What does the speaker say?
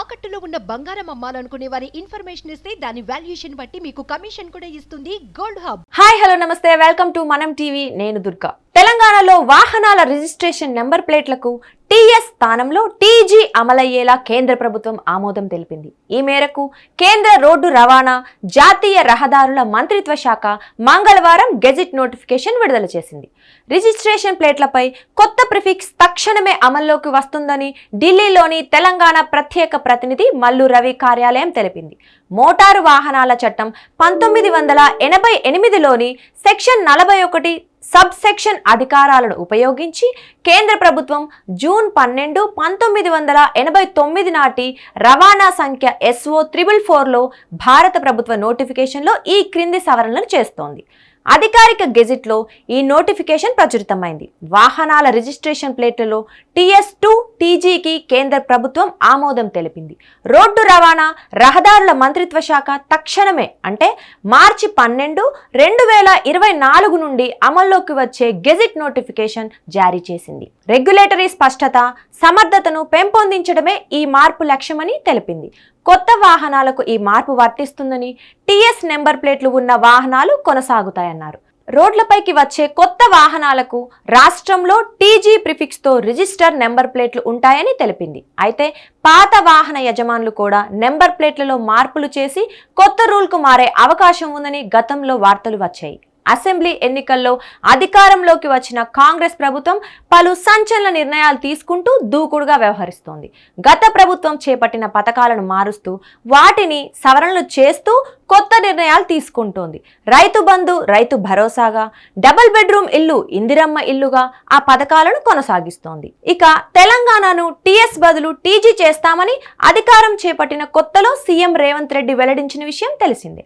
తాకట్టులో ఉన్న బంగారం అమ్మాలనుకునే వారి ఇన్ఫర్మేషన్ ఇస్తే దాని వాల్యుయేషన్ బట్టి మీకు కమిషన్ కూడా ఇస్తుంది గోల్డ్ హబ్. హాయ్ హలో నమస్తే, వెల్కమ్ టు మనం టీవీ. నేను దుర్గా. తెలంగాణలో వాహనాల రిజిస్ట్రేషన్ నెంబర్ ప్లేట్లకు టీఎస్ స్థానంలో టీజీ అమలయ్యేలా కేంద్ర ప్రభుత్వం ఆమోదం తెలిపింది. ఈ మేరకు కేంద్ర రోడ్డు రవాణా, జాతీయ రహదారుల మంత్రిత్వ శాఖ మంగళవారం గెజిట్ నోటిఫికేషన్ విడుదల చేసింది. రిజిస్ట్రేషన్ ప్లేట్లపై కొత్త ప్రిఫిక్స్ తక్షణమే అమల్లోకి వస్తుందని ఢిల్లీలోని తెలంగాణ ప్రత్యేక ప్రతినిధి మల్లు రవి కార్యాలయం తెలిపింది. మోటారు వాహనాల చట్టం 1988లోని సెక్షన్ 41 సబ్ సెక్షన్ అధికారాలను ఉపయోగించి కేంద్ర ప్రభుత్వం జూన్ 12, 1989 నాటి రవాణా సంఖ్య SO 444లో భారత ప్రభుత్వ నోటిఫికేషన్లో ఈ క్రింది సవరణలు చేస్తోంది. అధికారిక గెజిట్లో ఈ నోటిఫికేషన్ ప్రచురితమైంది. వాహనాల రిజిస్ట్రేషన్ ప్లేట్లలో TS2 TGకి కేంద్ర ప్రభుత్వం ఆమోదం తెలిపింది. రోడ్డు రవాణా, రహదారుల మంత్రిత్వ శాఖ తక్షణమే అంటే మార్చి 12, 2024 నుండి అమల్లోకి వచ్చే గెజిట్ నోటిఫికేషన్ జారీ చేసింది. రెగ్యులేటరీ స్పష్టత, సమర్థతను పెంపొందించడమే ఈ మార్పు లక్ష్యమని తెలిపింది. కొత్త వాహనాలకు ఈ మార్పు వర్తిస్తుందని, టీఎస్ నెంబర్ ప్లేట్లు ఉన్న వాహనాలు కొనసాగుతాయన్నారు. రోడ్లపైకి వచ్చే కొత్త వాహనాలకు రాష్ట్రంలో టీజీ ప్రిఫిక్స్తో రిజిస్టర్ నెంబర్ ప్లేట్లు ఉంటాయని తెలిపింది. అయితే పాత వాహన యజమానులు కూడా నెంబర్ ప్లేట్లలో మార్పులు చేసి కొత్త రూల్కు మారే అవకాశం ఉందని గతంలో వార్తలు వచ్చాయి. అసెంబ్లీ ఎన్నికల్లో అధికారంలోకి వచ్చిన కాంగ్రెస్ ప్రభుత్వం పలు సంచలన నిర్ణయాలు తీసుకుంటూ దూకుడుగా వ్యవహరిస్తోంది. గత ప్రభుత్వం చేపట్టిన పథకాలను మారుస్తూ వాటిని సవరణలు చేస్తూ కొత్త నిర్ణయాలు తీసుకుంటోంది. రైతు బంధు, రైతు భరోసాగా, డబుల్ బెడ్రూమ్ ఇల్లు, ఇందిరమ్మ ఇల్లుగా ఆ పథకాలను కొనసాగిస్తోంది. ఇక తెలంగాణను టీఎస్ బదులు టీజీ చేస్తామని అధికారం చేపట్టిన కొత్తలో సీఎం రేవంత్ రెడ్డి వెల్లడించిన విషయం తెలిసిందే.